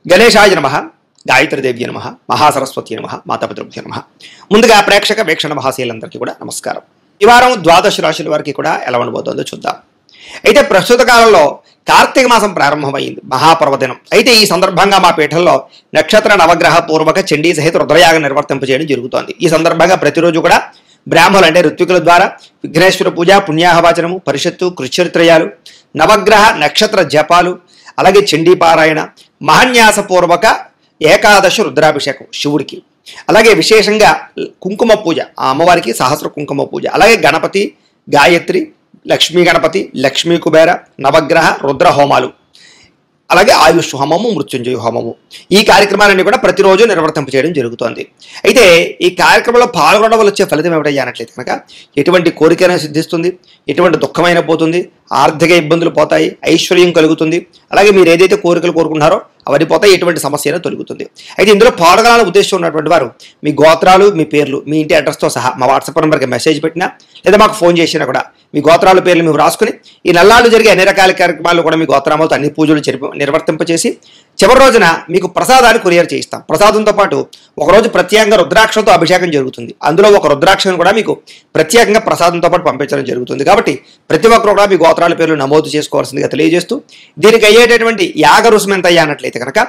గణేశాయ నమః, గాయత్రీదేవ్య నమః, మహాసరస్వతి నమః, మాతాపితృభ్యో నమః. ముందుగా ప్రేక్షక వీక్షణ మహాశీలందరికీ కూడా నమస్కారం. ఈ వారం ద్వాదశ రాశుల వారికి కూడా ఎలా ఉండబోతుందో చూద్దాం. అయితే ప్రస్తుత కాలంలో కార్తీక మాసం ప్రారంభమైంది, మహాపర్వదినం. అయితే ఈ సందర్భంగా మా పీఠంలో నక్షత్ర నవగ్రహ పూర్వక చండీ సహిత రుద్రయాగం నిర్వర్తింపజేయడం జరుగుతోంది. ఈ సందర్భంగా ప్రతిరోజు కూడా బ్రాహ్మణులు అంటే ఋత్వికుల ద్వారా విఘ్నేశ్వర పూజ, పుణ్యాహవాచనము, పరిషత్తు, కృష్యత్రయాలు, నవగ్రహ నక్షత్ర జపాలు, అలాగే చండీ పారాయణ, మహాన్యాసపూర్వక ఏకాదశ రుద్రాభిషేకం శివుడికి, అలాగే విశేషంగా కుంకుమ పూజ, ఆ అమ్మవారికి సహస్ర కుంకుమ పూజ, అలాగే గణపతి, గాయత్రి, లక్ష్మీ గణపతి, లక్ష్మీ కుబేర, నవగ్రహ రుద్ర హోమాలు, అలాగే ఆయుష్ హోమము, మృత్యుంజయ హోమము, ఈ కార్యక్రమాలన్నీ కూడా ప్రతిరోజు నిర్వర్తింపజేయడం జరుగుతోంది. అయితే ఈ కార్యక్రమంలో పాల్గొనడం వల్ల వచ్చే ఫలితం ఏమిటయ్యా అన్నట్లయితే కనుక ఎటువంటి కోరికైనా సిద్ధిస్తుంది, ఎటువంటి దుఃఖమైన పోతుంది, ఆర్థిక ఇబ్బందులు పోతాయి, ఐశ్వర్యం కలుగుతుంది, అలాగే మీరు ఏదైతే కోరికలు కోరుకున్నారో అవన్నీ పోతాయి, ఎటువంటి సమస్య అయినా తొలుగుతుంది. అయితే ఇందులో పాల్గొనాలని ఉద్దేశం ఉన్నటువంటి వారు మీ గోత్రాలు, మీ పేర్లు, మీ ఇంటి అడ్రస్తో సహా మా వాట్సాప్ నెంబర్కి మెసేజ్ పెట్టినా లేదా మాకు ఫోన్ చేసినా కూడా మీ గోత్రాల పేర్లు మేము రాసుకుని ఈ నెలలు జరిగే అన్ని రకాల కార్యక్రమాలు కూడా మీ గోత్రాలతో అన్ని పూజలు నిర్వర్తింపచేసి చివరి రోజున మీకు ప్రసాదాన్ని కొరియర్ చేయిస్తాం. ప్రసాదంతో పాటు ఒకరోజు ప్రత్యేకంగా రుద్రాక్షంతో అభిషేకం జరుగుతుంది. అందులో ఒక రుద్రాక్షను కూడా మీకు ప్రత్యేకంగా ప్రసాదంతో పాటు పంపించడం జరుగుతుంది. కాబట్టి ప్రతి ఒక్కరు కూడా మీ గోత్రాల పేర్లు నమోదు చేసుకోవాల్సిందిగా తెలియజేస్తూ, దీనికి అయ్యేటటువంటి యాగ రుసుము ఎంత అయ్యానట్లయితే కనుక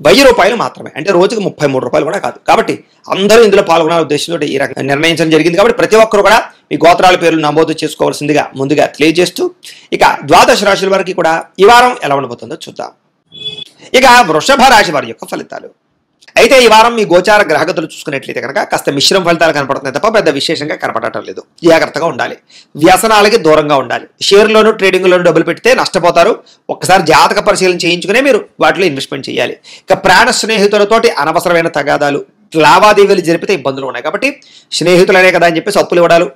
1000 రూపాయలు మాత్రమే, అంటే రోజుకి 33 రూపాయలు కూడా కాదు. కాబట్టి అందరూ ఇందులో పాల్గొనే ఉద్దేశంతో ఈ రకంగా నిర్ణయించడం జరిగింది. కాబట్టి ప్రతి ఒక్కరు కూడా మీ గోత్రాల పేర్లు నమోదు చేసుకోవాల్సిందిగా ముందుగా తెలియజేస్తూ, ఇక ద్వాదశ రాశుల వారికి కూడా ఈ వారం ఎలా ఉండబోతుందో చూద్దాం. ఇక వృషభ రాశి వారి యొక్క ఫలితాలు. అయితే ఈ వారం మీ గోచార గ్రహగతులు చూసుకున్నట్లయితే కనుక కాస్త మిశ్రమ ఫలితాలు కనపడుతున్నాయి తప్ప పెద్ద విశేషంగా కనపడటం లేదు. జాగ్రత్తగా ఉండాలి, వ్యసనాలకి దూరంగా ఉండాలి. షేర్లోను ట్రేడింగ్లోను డబ్బులు పెడితే నష్టపోతారు. ఒక్కసారి జాతక పరిశీలన చేయించుకునే మీరు వాటిలో ఇన్వెస్ట్మెంట్ చేయాలి. ఇక ప్రాణ స్నేహితులతోటి అనవసరమైన తగాదాలు, లావాదేవీలు జరిపితే ఇబ్బందులు ఉన్నాయి. కాబట్టి స్నేహితులనే కదా అని చెప్పేసి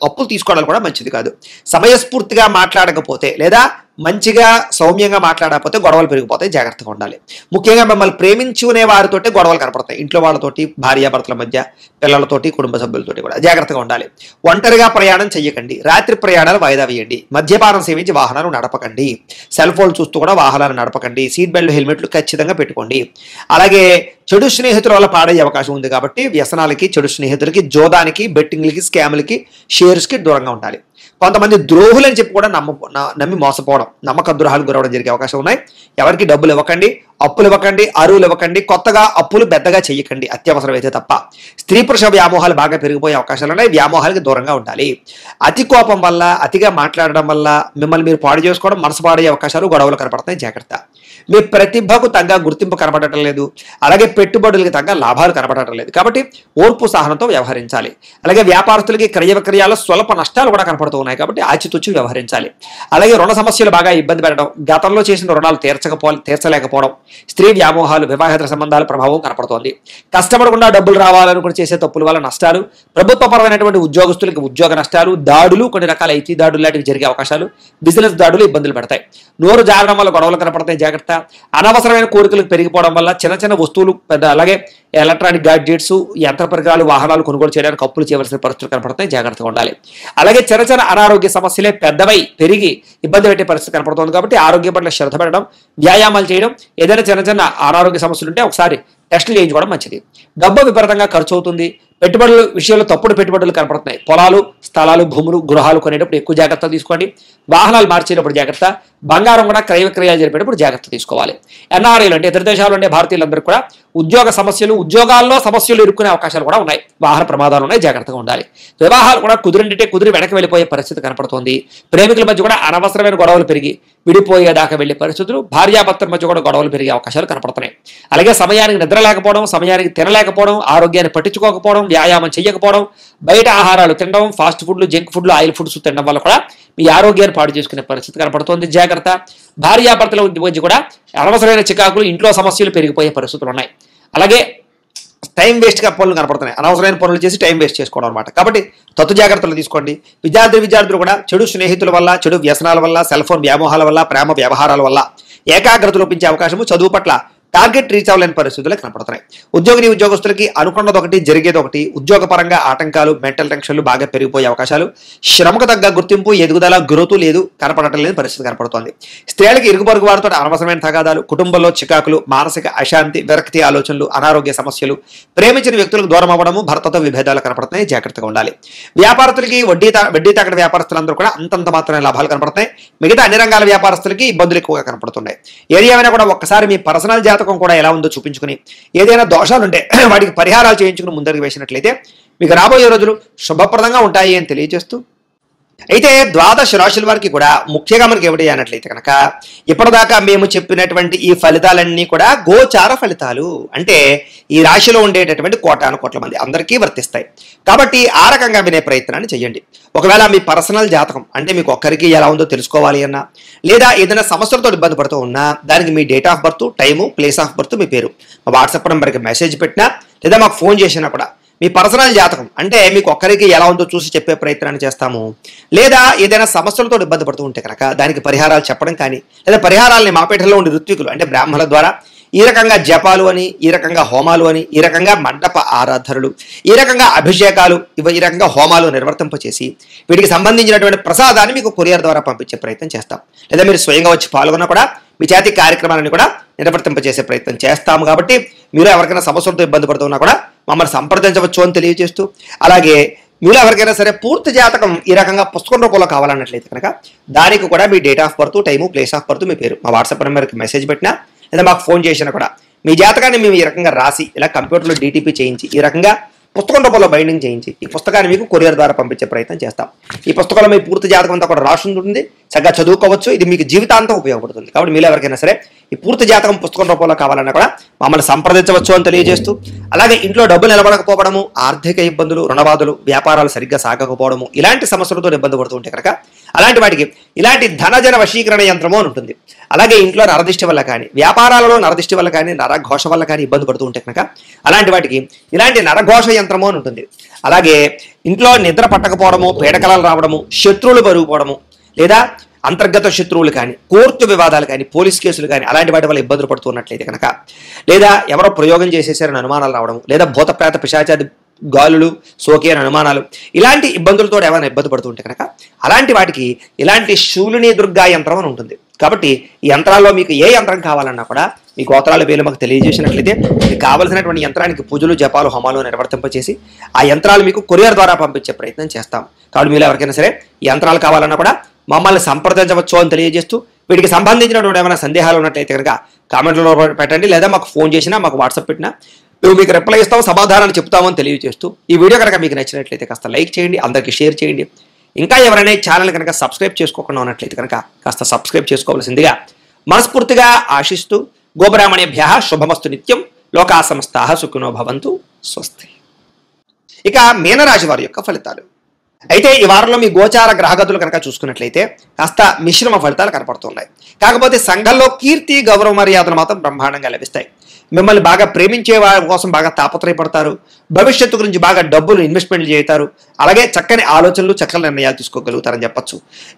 అప్పులు తీసుకోవడం కూడా మంచిది కాదు. సమయస్ఫూర్తిగా మాట్లాడకపోతే లేదా మంచిగా సౌమ్యంగా మాట్లాడకపోతే గొడవలు పెరిగిపోతాయి, జాగ్రత్తగా ఉండాలి. ముఖ్యంగా మిమ్మల్ని ప్రేమించుకునే వారితోటి గొడవలు కనపడతాయి. ఇంట్లో వాళ్ళతోటి, భార్యాభర్తల మధ్య, పిల్లలతోటి, కుటుంబ సభ్యులతోటి కూడా జాగ్రత్తగా ఉండాలి. ఒంటరిగా ప్రయాణం చెయ్యకండి. రాత్రి ప్రయాణాలు వాయిదా వేయండి. మద్యపానం సేవించి వాహనాలు నడపకండి. సెల్ ఫోన్ చూస్తూ కూడా వాహనాలు నడపకండి. సీట్ బెల్ట్, హెల్మెట్లు ఖచ్చితంగా పెట్టుకోండి. అలాగే చెడు స్నేహితుల వల్ల పాడయ్యే అవకాశం ఉంది. కాబట్టి వ్యసనాలకి, చెడు స్నేహితులకి, జోదానికి, బెట్టింగ్లకి, స్కామ్లకి, షేర్స్కి దూరంగా ఉండాలి. కొంతమంది ద్రోహులని చెప్పి కూడా నమ్మి మోసపోవడం, నమ్మక ద్రోహాలు గురవడం జరిగే అవకాశం ఉన్నాయి. ఎవరికి డబ్బులు ఇవ్వకండి, అప్పులు ఇవ్వకండి, అరువులు ఇవ్వకండి, కొత్తగా అప్పులు పెద్దగా చెయ్యకండి అత్యవసరమైతే తప్ప. స్త్రీ పురుష వ్యామోహాలు బాగా పెరిగిపోయే అవకాశాలు ఉన్నాయి. వ్యామోహాలకి దూరంగా ఉండాలి. అతి కోపం వల్ల, అతిగా మాట్లాడడం వల్ల మిమ్మల్ని మీరు పాడు చేసుకోవడం, మనసు పాడయ్యే అవకాశాలు, గొడవలు కనపడతాయి, జాగ్రత్త. మీ ప్రతిభకు తగ్గ గుర్తింపు కనపడటం లేదు, అలాగే పెట్టుబడులకి తగ్గ లాభాలు కనపడటం లేదు. కాబట్టి ఓర్పు సహనంతో వ్యవహరించాలి. అలాగే వ్యాపారస్తులకి క్రయ విక్రయాలు స్వల్ప నష్టాలు కూడా కనపడుతూ ఉన్నాయి. కాబట్టి ఆచితూచి వ్యవహరించాలి. అలాగే రుణ సమస్యలు బాగా ఇబ్బంది పెట్టడం, గతంలో చేసిన రుణాలు తీర్చలేకపోవడం, స్త్రీ వ్యామోహాలు, వివాహేతర సంబంధాల ప్రభావం కనపడుతోంది. కష్టపడకుండా డబ్బులు రావాలనుకుని చేసే తప్పుల వల్ల నష్టాలు, ప్రభుత్వపరమైనటువంటి ఉద్యోగస్తులకి ఉద్యోగ నష్టాలు, దాడులు, కొన్ని రకాల ఐటీ దాడులు లాంటివి జరిగే అవకాశాలు, బిజినెస్ దాడులు ఇబ్బందులు పెడతాయి. నోరు జారడం వల్ల గొడవలు కనపడతాయి, జాగ్రత్త. అనవసరమైన కోరికలకు పెరిగిపోవడం వల్ల చిన్న చిన్న వస్తువులు, అలాగే ఎలక్ట్రానిక్ గాడ్జెట్స్, యంత్ర పరికరాలు, వాహనాలు కొనుగోలు చేయడానికి అప్పులు చేయవలసిన పరిస్థితులు కనపడతాయి, జాగ్రత్తగా ఉండాలి. అలాగే చిన్న చిన్న అనారోగ్య సమస్యలే పెద్దవై పెరిగి ఇబ్బంది పెట్టే పరిస్థితి కనపడుతుంది. కాబట్టి ఆరోగ్యం పట్ల శ్రద్ధ పెట్టడం, వ్యాయామాలు చేయడం, ఏదైనా చిన్న చిన్న అనారోగ్య సమస్యలు ఉంటే ఒకసారి టెస్టులు చేయించుకోవడం మంచిది. డబ్బు విపరీతంగా ఖర్చు అవుతుంది. పెట్టుబడుల విషయంలో తప్పుడు పెట్టుబడులు కనపడుతున్నాయి. పొలాలు, స్థలాలు, భూములు, గృహాలు కొనేటప్పుడు ఎక్కువ జాగ్రత్త తీసుకోండి. వాహనాలు మార్చేటప్పుడు జాగ్రత్త. బంగారం కూడా క్రయ విక్రయాలు జరిపేటప్పుడు జాగ్రత్త తీసుకోవాలి. ఎన్ఆర్ఐలు అంటే ఇతర దేశాలు ఉండే భారతీయులందరూ కూడా ఉద్యోగ సమస్యలు, ఉద్యోగాల్లో సమస్యలు ఎదుర్కొనే అవకాశాలు కూడా ఉన్నాయి. వాహన ప్రమాదాలు ఉన్నాయి, జాగ్రత్తగా ఉండాలి. వివాహాలు కూడా కుదిరి వెనక్కి వెళ్ళిపోయే పరిస్థితి కనపడుతోంది. ప్రేమికుల మధ్య కూడా అనవసరమైన గొడవలు పెరిగి విడిపోయేదాకా వెళ్లే పరిస్థితులు, భార్యాభర్తల మధ్య కూడా గొడవలు పెరిగే అవకాశాలు కనపడుతున్నాయి. అలాగే సమయానికి నిద్ర లేకపోవడం, సమయానికి తినలేకపోవడం, ఆరోగ్యాన్ని పట్టించుకోకపోవడం, వ్యాయామం చేయకపోవడం, బయట ఆహారాలు తినడం, ఫాస్ట్ ఫుడ్లు, జంక్ ఫుడ్లు, ఆయిల్ ఫుడ్స్ తినడం వల్ల కూడా మీ ఆరోగ్యాన్ని పాడు చేసుకునే పరిస్థితి కనపడుతోంది, జాగ్రత్త. భార్యాభర్తల మధ్య కూడా అనవసరమైన చికాకులు, ఇంట్లో సమస్యలు పెరిగిపోయే పరిస్థితులు ఉన్నాయి. అలాగే టైం వేస్ట్గా పనులు కనపడుతున్నాయి. అనవసరమైన పనులు చేసి టైం వేస్ట్ చేసుకోవడం అనమాట. కాబట్టి తత్తు జాగ్రత్తలు తీసుకోండి. విద్యార్థులు కూడా చెడు స్నేహితుల వల్ల, చెడు వ్యసనాల వల్ల, సెల్ ఫోన్ వ్యామోహాల వల్ల, ప్రేమ వ్యవహారాల వల్ల ఏకాగ్రత లోపించే అవకాశము, చదువు పట్ల టార్గెట్ రీచ్ అవ్వలేని పరిస్థితులు కనపడుతున్నాయి. ఉద్యోగస్తులకి అనుకున్నది ఒకటి, జరిగేది ఒకటి. ఉద్యోగపరంగా ఆటంకాలు, మెంటల్ టెన్షన్లు బాగా పెరిగిపోయే అవకాశాలు, శ్రమకు తగ్గ గుర్తింపు, ఎదుగుదల, గ్రోత్ లేదు, కనపడటం లేని పరిస్థితి కనపడుతోంది. స్త్రీలకి ఇరుగు పొరుగు వారితో అనవసరమైన తగాదాలు, కుటుంబంలో చికాకులు, మానసిక అశాంతి, విరక్తి ఆలోచనలు, అనారోగ్య సమస్యలు, ప్రేమించిన వ్యక్తులకు దూరం అవ్వడము, భర్తతో విభేదాలు కనపడుతున్నాయి. జాగ్రత్తగా ఉండాలి. వ్యాపారస్తులకి వడ్డీ తాకడ వ్యాపారస్తులందరూ కూడా అంతంత మాత్రమే లాభాలు కనపడుతున్నాయి. మిగతా అన్ని రంగాల వ్యాపారస్తులకి ఇబ్బందులు ఎక్కువగా కనపడుతున్నాయి. ఏమైనా కూడా ఒక్కసారి మీ పర్సనల్ జాతకం కూడా ఎలా ఉందో చూపించుకుని, ఏదైనా దోషాలుంటే వాటికి పరిహారాలు చేయించుకుని ముందరికి వేసినట్లయితే మీకు రాబోయే రోజులు శుభప్రదంగా ఉంటాయి అని తెలియజేస్తూ, అయితే ద్వాదశ రాశుల వారికి కూడా ముఖ్యంగా మనకి ఏమిటి అన్నట్లయితే కనుక ఇప్పటిదాకా మేము చెప్పినటువంటి ఈ ఫలితాలన్నీ కూడా గోచార ఫలితాలు, అంటే ఈ రాశిలో ఉండేటటువంటి కోటాను కోట్ల మంది అందరికీ వర్తిస్తాయి. కాబట్టి ఆ రకంగా వినే ప్రయత్నాన్ని చేయండి. ఒకవేళ మీ పర్సనల్ జాతకం అంటే మీకు ఒక్కరికి ఎలా ఉందో తెలుసుకోవాలి అన్నా, లేదా ఏదైనా సమస్యలతో ఇబ్బంది పడుతూ ఉన్నా, దానికి మీ date of birth, time, place of birth, మీ పేరు మా వాట్సాప్ నెంబర్కి మెసేజ్ పెట్టినా లేదా మాకు ఫోన్ చేసినా కూడా మీ పర్సనల్ జాతకం అంటే మీకు ఒక్కరికి ఎలా ఉందో చూసి చెప్పే ప్రయత్నాన్ని చేస్తాము. లేదా ఏదైనా సమస్యలతో ఇబ్బంది పడుతూ ఉంటే కనుక దానికి పరిహారాలు చెప్పడం కానీ, లేదా పరిహారాలని మాపేటలో ఉండే ఋత్వికులు అంటే బ్రాహ్మణుల ద్వారా ఈ రకంగా జపాలు అని, ఈ రకంగా హోమాలు అని, ఈ రకంగా మండప ఆరాధనలు, ఈ రకంగా అభిషేకాలు, ఈ రకంగా హోమాలు నిర్వర్తింపచేసి వీటికి సంబంధించినటువంటి ప్రసాదాన్ని మీకు కొరియర్ ద్వారా పంపించే ప్రయత్నం చేస్తాం. లేదా మీరు స్వయంగా వచ్చి పాల్గొన్నా కూడా మీ చేతి కార్యక్రమాలను కూడా నిర్వర్తింపచేసే ప్రయత్నం చేస్తాము. కాబట్టి మీరు ఎవరికైనా సమస్యలతో ఇబ్బంది పడుతున్నా కూడా మమ్మల్ని సంప్రదించవచ్చు అని తెలియజేస్తూ, అలాగే మీరు ఎవరికైనా సరే పూర్తి జాతకం ఈ రకంగా పుస్తకం రూపంలో కావాలన్నట్లయితే కనుక దానికి కూడా మీ date of birth, time, place of birth, మీ పేరు మా వాట్సాప్ నెంబర్కి మెసేజ్ పెట్టినా లేదా మాకు ఫోన్ చేసినా కూడా మీ జాతకాన్ని మేము ఈ రకంగా రాసి ఇలా కంప్యూటర్లో DTP చేయించి ఈ రకంగా పుస్తకం రూపంలో బైండింగ్ చేయించి ఈ పుస్తకాన్ని మీకు కొరియర్ ద్వారా పంపించే ప్రయత్నం చేస్తాం. ఈ పుస్తకంలో మీ పూర్తి జాతకం అంతా కూడా రాసి ఉంటుంది, చక్కగా చదువుకోవచ్చు. ఇది మీకు జీవితాంతం ఉపయోగపడుతుంది. కాబట్టి మీరు ఎవరికైనా సరే ఈ పూర్తి జాతకం పుస్తకం రూపంలో కావాలన్నా కూడా మమ్మల్ని సంప్రదించవచ్చు అని తెలియజేస్తూ, అలాగే ఇంట్లో డబ్బులు నిలబడకపోవడము, ఆర్థిక ఇబ్బందులు, రుణబాధలు, వ్యాపారాలు సరిగ్గా సాగకపోవడము, ఇలాంటి సమస్యలతో ఇబ్బంది పడుతూ ఉంటే కనుక అలాంటి వాటికి ఇలాంటి ధనజన వశీకరణ యంత్రము అని ఉంటుంది. అలాగే ఇంట్లో నరదిష్టి వల్ల కానీ, వ్యాపారాలలో నరదిష్టి వల్ల కానీ, నరఘోష వల్ల కానీ ఇబ్బంది పడుతూ ఉంటే కనుక అలాంటి వాటికి ఇలాంటి నరఘోష యంత్రము అని ఉంటుంది. అలాగే ఇంట్లో నిద్ర పట్టకపోవడము, పీడకలాలు రావడము, శత్రువులు పెరిగిపోవడము, లేదా అంతర్గత శత్రువులు కానీ, కోర్టు వివాదాలు కానీ, పోలీస్ కేసులు కానీ అలాంటి వాటి వల్ల ఇబ్బందులు పడుతున్నట్లయితే కనుక, లేదా ఎవరో ప్రయోగం చేసేసారని అనుమానాలు రావడం, లేదా భూతప్రేత పిశాచాది గాలులు సోకే అని అనుమానాలు, ఇలాంటి ఇబ్బందులతో ఏమైనా ఇబ్బంది పడుతుంటే కనుక అలాంటి వాటికి ఇలాంటి శూలిని దుర్గా యంత్రం అని ఉంటుంది. కాబట్టి ఈ యంత్రాల్లో మీకు ఏ యంత్రం కావాలన్నా కూడా మీ గోత్రాల పేర్లు మాకు తెలియజేసినట్లయితే మీకు కావలసినటువంటి యంత్రానికి పూజలు, జపాలు, హోమాలు నిర్వర్తింపచేసి ఆ యంత్రాలు మీకు కొరియర్ ద్వారా పంపించే ప్రయత్నం చేస్తాం. కాబట్టి మీరు ఎవరికైనా సరే ఈ యంత్రాలు కావాలన్నా కూడా మమ్మల్ని సంప్రదించవచ్చు అని తెలియజేస్తూ, వీటికి సంబంధించినటువంటి ఏమైనా సందేహాలు ఉన్నట్లయితే కనుక కామెంట్లో పెట్టండి, లేదా మాకు ఫోన్ చేసినా, మాకు వాట్సాప్ పెట్టినా మేము మీకు రిప్లై ఇస్తాం, సమాధానాలు చెప్తామని తెలియజేస్తూ, ఈ వీడియో కనుక మీకు నచ్చినట్లయితే కాస్త లైక్ చేయండి, అందరికీ షేర్ చేయండి. ఇంకా ఎవరైనా ఛానల్ కనుక సబ్స్క్రైబ్ చేసుకోకుండా ఉన్నట్లయితే కనుక కాస్త సబ్స్క్రైబ్ చేసుకోవాల్సిందిగా మనస్ఫూర్తిగా ఆశిస్తూ, గోబ్రాహ్మణేభ్యః శుభమస్తు నిత్యం, లోకా సమస్తాః సుఖినో భవంతు, స్వస్తి. ఇక మీనరాశి వారి యొక్క ఫలితాలు. అయితే ఈ వారంలో మీ గోచార గ్రహగతులు కనుక చూసుకున్నట్లయితే కాస్త మిశ్రమ ఫలితాలు కనపడుతున్నాయి. కాకపోతే సంఘంలో కీర్తి, గౌరవ మర్యాదలు మాత్రం బ్రహ్మాండంగా లభిస్తాయి. మిమ్మల్ని బాగా ప్రేమించే వారి కోసం బాగా తాపత్రయపడతారు. భవిష్యత్తు గురించి బాగా డబ్బులు ఇన్వెస్ట్మెంట్లు చేస్తారు. అలాగే చక్కని ఆలోచనలు, చక్కని నిర్ణయాలు తీసుకోగలుగుతారని చెప్పొచ్చు.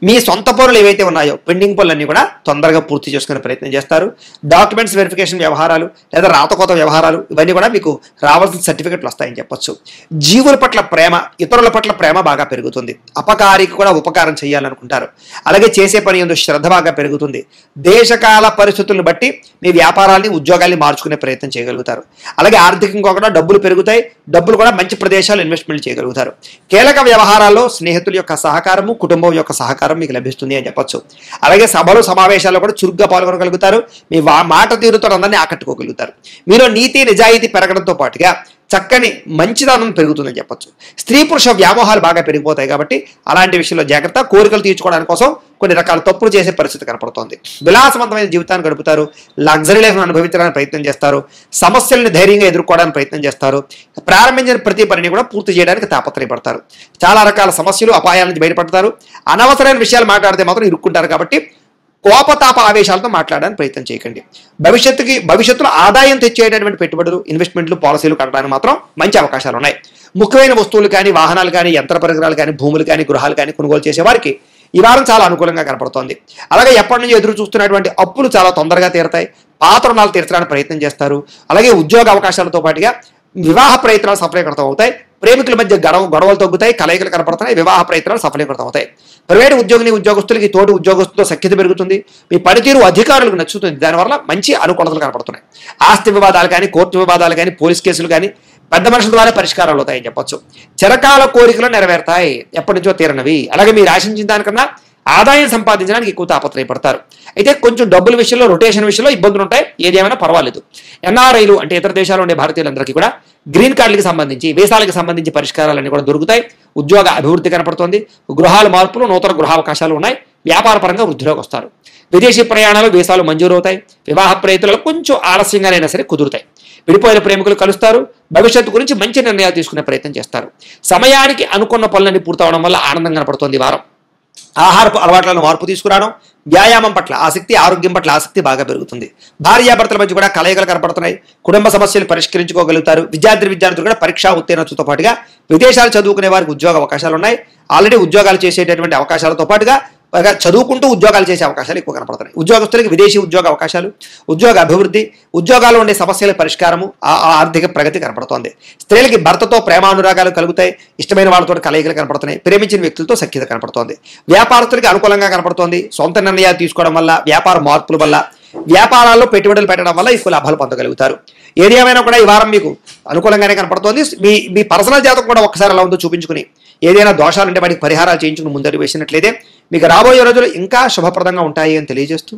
మీ సొంత పనులు ఏవైతే ఉన్నాయో పెండింగ్ పనులన్నీ కూడా తొందరగా పూర్తి చేసుకునే ప్రయత్నం చేస్తారు. డాక్యుమెంట్స్ వెరిఫికేషన్ వ్యవహారాలు, లేదా రాతకోత వ్యవహారాలు, ఇవన్నీ కూడా మీకు రావాల్సిన సర్టిఫికెట్లు వస్తాయని చెప్పొచ్చు. జీవుల పట్ల ప్రేమ, ఇతరుల పట్ల ప్రేమ బాగా పెరుగుతుంది. అపకారికి కూడా ఉపకారం చేయాలనుకుంటారు. అలాగే చేసే పని యందు శ్రద్ధ బాగా పెరుగుతుంది. దేశకాల పరిస్థితులను బట్టి మీ వ్యాపారాన్ని, ఉద్యోగాల్ని మార్చుకునే ప్రయత్నం చేయగలుగుతారు. అలాగే ఆర్థికంగా కూడా డబ్బులు పెరుగుతాయి. డబ్బులు కూడా మంచి ప్రదేశాలు ఇన్వెస్ట్మెంట్ చేయగలుగుతారు. కీలక వ్యవహారాల్లో స్నేహితుల యొక్క సహకారము, కుటుంబం యొక్క సహకారం మీకు లభిస్తుంది అని చెప్పొచ్చు. అలాగే సభలు, సమావేశాల్లో కూడా చురుగ్గా పాల్గొనగలుగుతారు. మీ మాట తీరుతో అందరినీ ఆకట్టుకోగలుగుతారు. మీలో నీతి, నిజాయితీ పెరగడంతో పాటుగా చక్కని మంచిదనం పెరుగుతుందని చెప్పొచ్చు. స్త్రీ పురుష వ్యామోహాలు బాగా పెరిగిపోతాయి. కాబట్టి అలాంటి విషయంలో జాగ్రత్త. కోరికలు తీర్చుకోవడానికి కోసం కొన్ని రకాల తప్పులు చేసే పరిస్థితి కనపడుతోంది. విలాసవంతమైన జీవితాన్ని గడుపుతారు. లగ్జరీ లైఫ్ను అనుభవించడానికి ప్రయత్నం చేస్తారు. సమస్యలను ధైర్యంగా ఎదుర్కోవడానికి ప్రయత్నం చేస్తారు. ప్రారంభించిన ప్రతి పనిని కూడా పూర్తి చేయడానికి తాపత్రయపడతారు. చాలా రకాల సమస్యలు, అపాయాల నుంచి బయటపడతారు. అనవసరమైన విషయాలు మాట్లాడితే మాత్రం ఇరుక్కుంటారు. కాబట్టి కోపతాప ఆవేశాలతో మాట్లాడడానికి ప్రయత్నం చేయకండి. భవిష్యత్తులో ఆదాయం తెచ్చేటటువంటి పెట్టుబడులు, ఇన్వెస్ట్మెంట్లు, పాలసీలు కట్టడానికి మాత్రం మంచి అవకాశాలు ఉన్నాయి. ముఖ్యమైన వస్తువులు కానీ, వాహనాలు కానీ, యంత్ర పరికరాలు కానీ, భూములు కానీ, గృహాలు కానీ కొనుగోలు చేసే వారికి ఈ వారం చాలా అనుకూలంగా కనపడుతోంది. అలాగే ఎప్పటి నుంచి ఎదురు చూస్తున్నటువంటి అప్పులు చాలా తొందరగా తీరతాయి. పాత రుణాలు తీర్చడానికి ప్రయత్నం చేస్తారు. అలాగే ఉద్యోగ అవకాశాలతో పాటుగా వివాహ ప్రయత్నాలు సఫలీకృతం అవుతాయి. ప్రేమికుల మధ్య గొడవలు తగ్గుతాయి. కలయికలు కనపడుతున్నాయి. వివాహ ప్రయత్నాలు సఫలీకృతం అవుతాయి. ప్రైవేటు ఉద్యోగస్తులకి తోటి ఉద్యోగస్తులతో సఖ్యత పెరుగుతుంది. మీ పనితీరు అధికారులకు నచ్చుతుంది. దానివల్ల మంచి అనుకూలతలు కనపడుతున్నాయి. ఆస్తి వివాదాలు కానీ, కోర్టు వివాదాలు కానీ, పోలీస్ కేసులు కానీ పెద్ద మనుషుల ద్వారా పరిష్కారాలు అవుతాయని చెప్పొచ్చు. చిరకాల కోరికలు నెరవేరుతాయి, ఎప్పటి నుంచో తీరనవి. అలాగే మీరు ఆశించిన దానికన్నా ఆదాయం సంపాదించడానికి ఎక్కువ తాపత్రయపడతారు. అయితే కొంచెం డబ్బుల విషయంలో, రొటేషన్ విషయంలో ఇబ్బందులు ఉంటాయి. ఏదేమైనా పర్వాలేదు. ఎన్ఆర్ఐలు అంటే ఇతర దేశాల్లో ఉండే భారతీయులందరికీ కూడా గ్రీన్ కార్డులకు సంబంధించి, వీసాలకు సంబంధించి పరిష్కారాలన్నీ కూడా దొరుకుతాయి. ఉద్యోగ అభివృద్ధి కనపడుతోంది. గృహాల మార్పులు, నూతన గృహావకాశాలు ఉన్నాయి. వ్యాపార పరంగా వృద్ధిలోకి వస్తారు. విదేశీ ప్రయాణాలు, వీసాలు మంజూరు అవుతాయి. వివాహ ప్రయత్నాలు కొంచెం ఆలస్యంగానైనా సరే కుదురుతాయి. విడిపోయిన ప్రేమికులు కలుస్తారు. భవిష్యత్తు గురించి మంచి నిర్ణయాలు తీసుకునే ప్రయత్నం చేస్తారు. సమయానికి అనుకున్న పనులన్నీ పూర్తవడం వల్ల ఆనందం కనపడుతోంది ఈ వారం. ఆహారపు అలవాట్లను మార్పు తీసుకురావడం, వ్యాయామం పట్ల ఆసక్తి, ఆరోగ్యం పట్ల ఆసక్తి బాగా పెరుగుతుంది. భార్యాభర్తల మధ్య కూడా కలయికలు కనపడుతున్నాయి. కుటుంబ సమస్యలు పరిష్కరించుకోగలుగుతారు. విద్యార్థులు కూడా పరీక్షా ఉత్తీర్ణతతో పాటుగా విదేశాలు చదువుకునే వారికి ఉద్యోగ అవకాశాలు ఉన్నాయి. ఆల్రెడీ ఉద్యోగాలు చేసేటటువంటి అవకాశాలతో పాటుగా చదువుకుంటూ ఉద్యోగాలు చేసే అవకాశాలు ఎక్కువ కనపడుతున్నాయి. ఉద్యోగస్తులకి విదేశీ ఉద్యోగ అవకాశాలు, ఉద్యోగ అభివృద్ధి, ఉద్యోగాల్లో ఉండే సమస్యల పరిష్కారము, ఆర్థిక ప్రగతి కనపడుతోంది. స్త్రీలకి భర్తతో ప్రేమానురాగాలు కలుగుతాయి. ఇష్టమైన వాళ్ళతో కలయికలు కనపడుతున్నాయి. ప్రేమించిన వ్యక్తులతో సఖ్యత కనపడుతోంది. వ్యాపారస్తులకి అనుకూలంగా కనపడుతోంది. సొంత నిర్ణయాలు తీసుకోవడం వల్ల, వ్యాపార మార్పుల వల్ల, వ్యాపారాల్లో పెట్టుబడులు పెట్టడం వల్ల ఎక్కువ లాభాలు పొందగలుగుతారు. ఏది ఏమైనా కూడా ఈ వారం మీకు అనుకూలంగానే కనపడుతోంది. మీ పర్సనల్ జాతకం కూడా ఒకసారి ఎలా ఉందో చూపించుకుని, ఏదైనా దోషాలుంటే వాటికి పరిహారాలు చేయించుకుని ముందడుగు వేసినట్లయితే మీకు రాబోయే రోజులు ఇంకా శుభప్రదంగా ఉంటాయి అని తెలియజేస్తూ